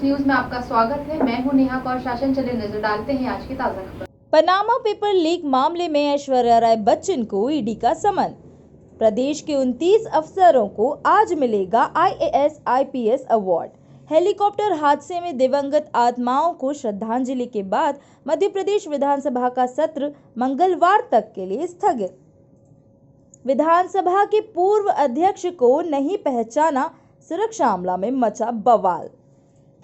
News में आपका स्वागत है। मैं हूं नेहा कौर शासन। चले नजर डालते हैं आज की ताजा खबर। पनामा पेपर लीक मामले में ऐश्वर्या राय बच्चन को ईडी का समन। प्रदेश के 29 अफसरों को आज मिलेगा IAS IPS अवार्ड। हेलीकॉप्टर हादसे में दिवंगत आत्माओं को श्रद्धांजलि के बाद मध्य प्रदेश विधानसभा का सत्र मंगलवार तक के लिए स्थगित। विधानसभा के पूर्व अध्यक्ष को नहीं पहचाना, सुरक्षा मामला में मचा बवाल।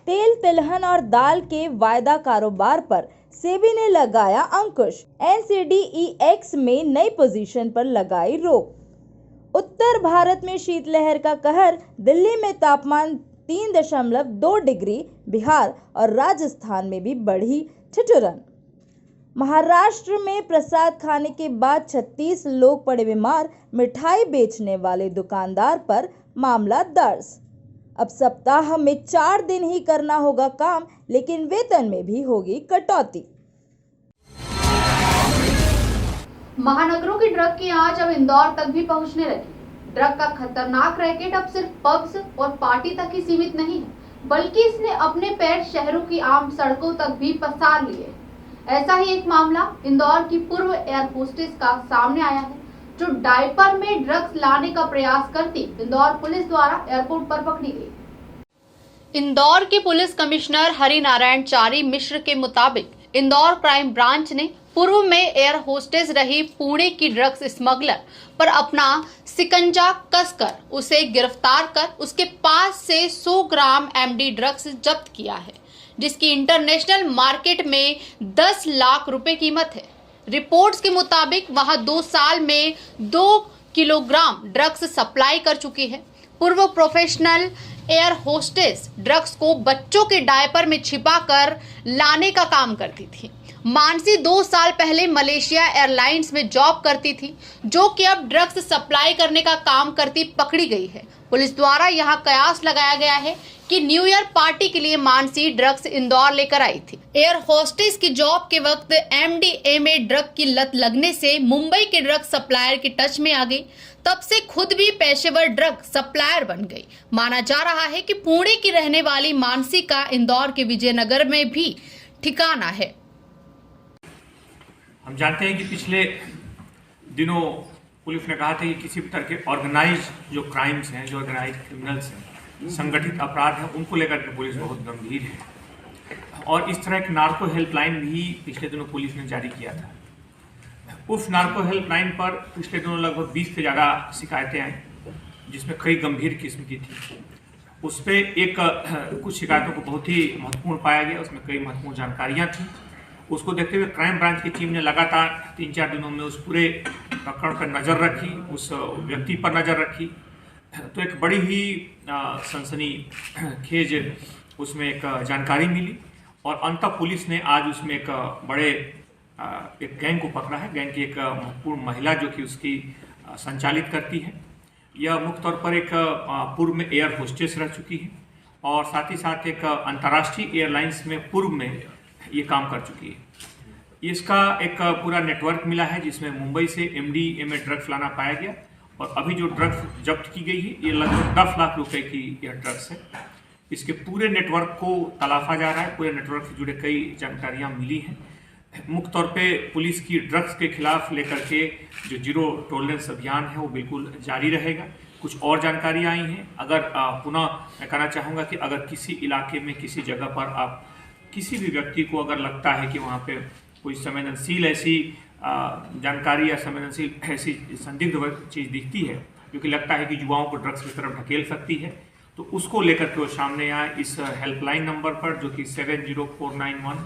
तेल तिलहन और दाल के वायदा कारोबार पर सेबी ने लगाया अंकुश। NCDEX में नई पोजीशन पर लगाई रोक। उत्तर भारत में शीतलहर का कहर, दिल्ली में तापमान 3.2 डिग्री, बिहार और राजस्थान में भी बढ़ी ठिठुरन। महाराष्ट्र में प्रसाद खाने के बाद 36 लोग पड़े बीमार, मिठाई बेचने वाले दुकानदार पर मामला दर्ज। अब सप्ताह में 4 दिन ही करना होगा काम, लेकिन वेतन में भी होगी कटौती। महानगरों की ड्रग की आंच अब इंदौर तक भी पहुंचने लगी। ड्रग का खतरनाक रैकेट अब सिर्फ पब्स और पार्टी तक ही सीमित नहीं है, बल्कि इसने अपने पैर शहरों की आम सड़कों तक भी पसार लिए। ऐसा ही एक मामला इंदौर की पूर्व एयर होस्टेस का सामने आया है, जो डायपर में ड्रग्स लाने का प्रयास करती इंदौर पुलिस द्वारा एयरपोर्ट पर पकड़ी गई। इंदौर के पुलिस कमिश्नर हरिनारायण चारी मिश्र के मुताबिक इंदौर क्राइम ब्रांच ने पूर्व में एयर होस्टेस रही पुणे की ड्रग्स स्मगलर पर अपना सिकंजा कसकर उसे गिरफ्तार कर उसके पास से 100 ग्राम MD ड्रग्स जब्त किया है, जिसकी इंटरनेशनल मार्केट में 10 लाख रुपए कीमत है। रिपोर्ट्स के मुताबिक वहां 2 साल में 2 किलोग्राम ड्रग्स सप्लाई कर चुकी है। पूर्व प्रोफेशनल एयर होस्टेस ड्रग्स को बच्चों के डायपर में छिपाकर लाने का काम करती थी। मानसी 2 साल पहले मलेशिया एयरलाइंस में जॉब करती थी, जो कि अब ड्रग्स सप्लाई करने का काम करती पकड़ी गई है। पुलिस द्वारा यहां कयास लगाया गया है कि न्यू ईयर पार्टी के लिए मानसी ड्रग्स इंदौर लेकर आई थी। एयर होस्टेस की जॉब के वक्त MDMA ड्रग की लत लगने से मुंबई के ड्रग सप्लायर के टच में आ गई। तब से खुद भी पेशेवर ड्रग सप्लायर बन गई। माना जा रहा है कि पुणे की रहने वाली मानसी का इंदौर के विजयनगर में भी ठिकाना है। हम जानते हैं कि पिछले दिनों पुलिस ने कहा था कि किसी भी तरह के ऑर्गेनाइज जो क्राइम्स हैं, जो ऑर्गेनाइज क्रिमिनल्स हैं, संगठित अपराध हैं, उनको लेकर के पुलिस बहुत गंभीर है। और इस तरह एक नार्को हेल्पलाइन भी पिछले दिनों पुलिस ने जारी किया था। उस नार्को हेल्पलाइन पर पिछले दिनों लगभग 20 से ज़्यादा शिकायतें आई, जिसमें कई गंभीर किस्म की थी। उस पर कुछ शिकायतों को बहुत ही महत्वपूर्ण पाया गया, उसमें कई महत्वपूर्ण जानकारियाँ थी। उसको देखते हुए क्राइम ब्रांच की टीम ने लगातार 3-4 दिनों में उस पूरे प्रकरण पर नज़र रखी, उस व्यक्ति पर नज़र रखी। तो एक बड़ी ही सनसनीखेज उसमें एक जानकारी मिली और अंततः पुलिस ने आज उसमें एक बड़े एक गैंग को पकड़ा है। गैंग की एक महत्वपूर्ण महिला जो कि उसकी संचालित करती है, यह मुख्य तौर पर एक पूर्व में एयर होस्टेस रह चुकी है और साथ ही साथ एक अंतर्राष्ट्रीय एयरलाइंस में पूर्व में ये काम कर चुकी है। इसका एक पूरा नेटवर्क मिला है, जिसमें मुंबई से MDMA ड्रग्स लाना पाया गया और अभी जो ड्रग्स जब्त की गई है ये लगभग 10 लाख रुपए की यह ड्रग्स है। इसके पूरे नेटवर्क को तलाशा जा रहा है। पूरे नेटवर्क से जुड़े कई जानकारियां मिली हैं। मुख्य तौर पे पुलिस की ड्रग्स के खिलाफ लेकर के जो जीरो टॉलरेंस अभियान है वो बिल्कुल जारी रहेगा। कुछ और जानकारियाँ आई हैं। अगर पुनः मैं कहना चाहूँगा कि अगर किसी इलाके में किसी जगह पर आप किसी भी व्यक्ति को अगर लगता है कि वहाँ पे कोई संवेदनशील ऐसी जानकारी या संवेदनशील ऐसी संदिग्ध चीज़ दिखती है जो कि लगता है कि युवाओं को ड्रग्स की तरफ ढकेल सकती है, तो उसको लेकर के वो सामने आए इस हेल्पलाइन नंबर पर, जो कि 70491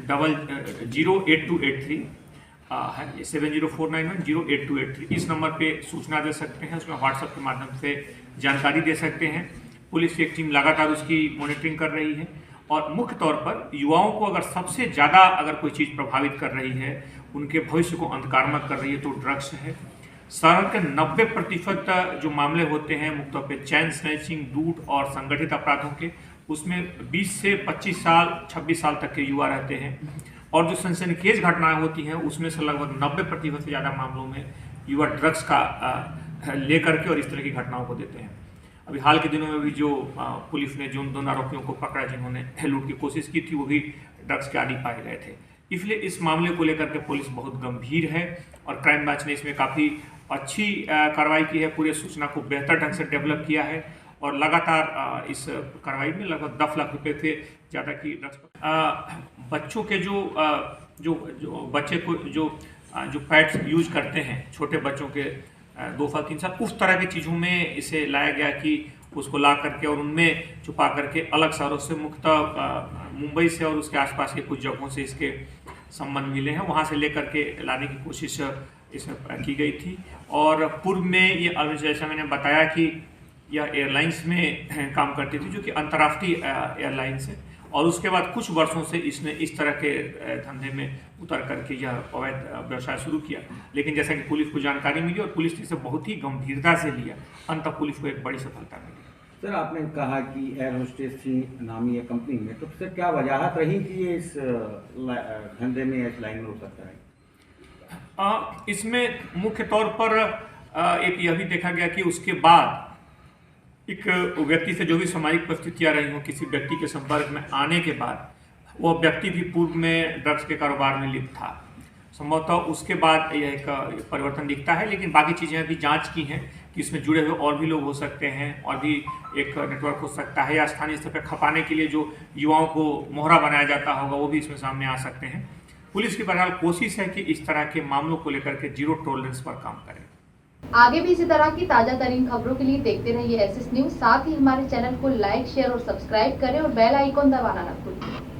08283 है। 70491 08283 इस नंबर पे सूचना दे सकते हैं। उसमें व्हाट्सएप के माध्यम से जानकारी दे सकते हैं। पुलिस की एक टीम लगातार उसकी मॉनिटरिंग कर रही है और मुख्य तौर पर युवाओं को अगर सबसे ज़्यादा अगर कोई चीज़ प्रभावित कर रही है, उनके भविष्य को अंधकारमय कर रही है, तो ड्रग्स है। शहर के 90% जो मामले होते हैं मुख्य तौर पर चैन स्नैचिंग, लूट और संगठित अपराधों के, उसमें 20 से 25 साल 26 साल तक के युवा रहते हैं और जो सनसनीखेज घटनाएं होती हैं उसमें से लगभग 90% से ज़्यादा मामलों में युवा ड्रग्स का लेकर के और इस तरह की घटनाओं को देते हैं। अभी हाल के दिनों में भी जो पुलिस ने जो 2 आरोपियों को पकड़ा जिन्होंने लूट की कोशिश की थी, वो भी ड्रग्स के आदी पाए गए थे। इसलिए इस मामले को लेकर के पुलिस बहुत गंभीर है और क्राइम ब्रांच ने इसमें काफ़ी अच्छी कार्रवाई की है, पूरे सूचना को बेहतर ढंग से डेवलप किया है और लगातार इस कार्रवाई में लगभग 10 लाख रुपए से ज़्यादा की ड्रग्स बच्चों के जो बच्चे को जो पैड्स यूज करते हैं, छोटे बच्चों के 2 साल 3 साल, उस तरह की चीज़ों में इसे लाया गया कि उसको ला करके और उनमें छुपा करके अलग शहरों से मुख्यतः मुंबई से और उसके आसपास के कुछ जगहों से इसके संबंध मिले हैं, वहाँ से लेकर के लाने की कोशिश इसमें की गई थी। और पूर्व में ये जैसा मैंने बताया कि यह एयरलाइंस में काम करती थी, जो कि अंतर्राष्ट्रीय एयरलाइंस है, और उसके बाद कुछ वर्षों से इसने इस तरह के धंधे में उतर करके यह अवैध व्यवसाय शुरू किया। लेकिन जैसा कि पुलिस को जानकारी मिली और पुलिस ने इसे बहुत ही गंभीरता से लिया, अंततः पुलिस को एक बड़ी सफलता मिली। सर, आपने कहा कि एयर होस्टेस थी नामी है कंपनी में, तो सर क्या वजह रही कि ये इस धंधे में, इस लाइन में हो सकता है? इसमें मुख्य तौर पर एक यह भी देखा गया कि उसके बाद एक व्यक्ति से जो भी सामाजिक परिस्थितियाँ रही हों, किसी व्यक्ति के संपर्क में आने के बाद वह व्यक्ति भी पूर्व में ड्रग्स के कारोबार में लिप्त था। संभवतः उसके बाद यह एक परिवर्तन दिखता है, लेकिन बाकी चीज़ें अभी जांच की हैं कि इसमें जुड़े हुए और भी लोग हो सकते हैं और भी एक नेटवर्क हो सकता है, या स्थानीय स्तर पर खपाने के लिए जो युवाओं को मोहरा बनाया जाता होगा वो भी इसमें सामने आ सकते हैं। पुलिस की बहरहाल कोशिश है कि इस तरह के मामलों को लेकर के जीरो टॉलरेंस पर काम करें। आगे भी इसी तरह की ताजा तरीन खबरों के लिए देखते रहिए एसएस न्यूज। साथ ही हमारे चैनल को लाइक, शेयर और सब्सक्राइब करें और बेल आइकॉन दबाना न भूलें।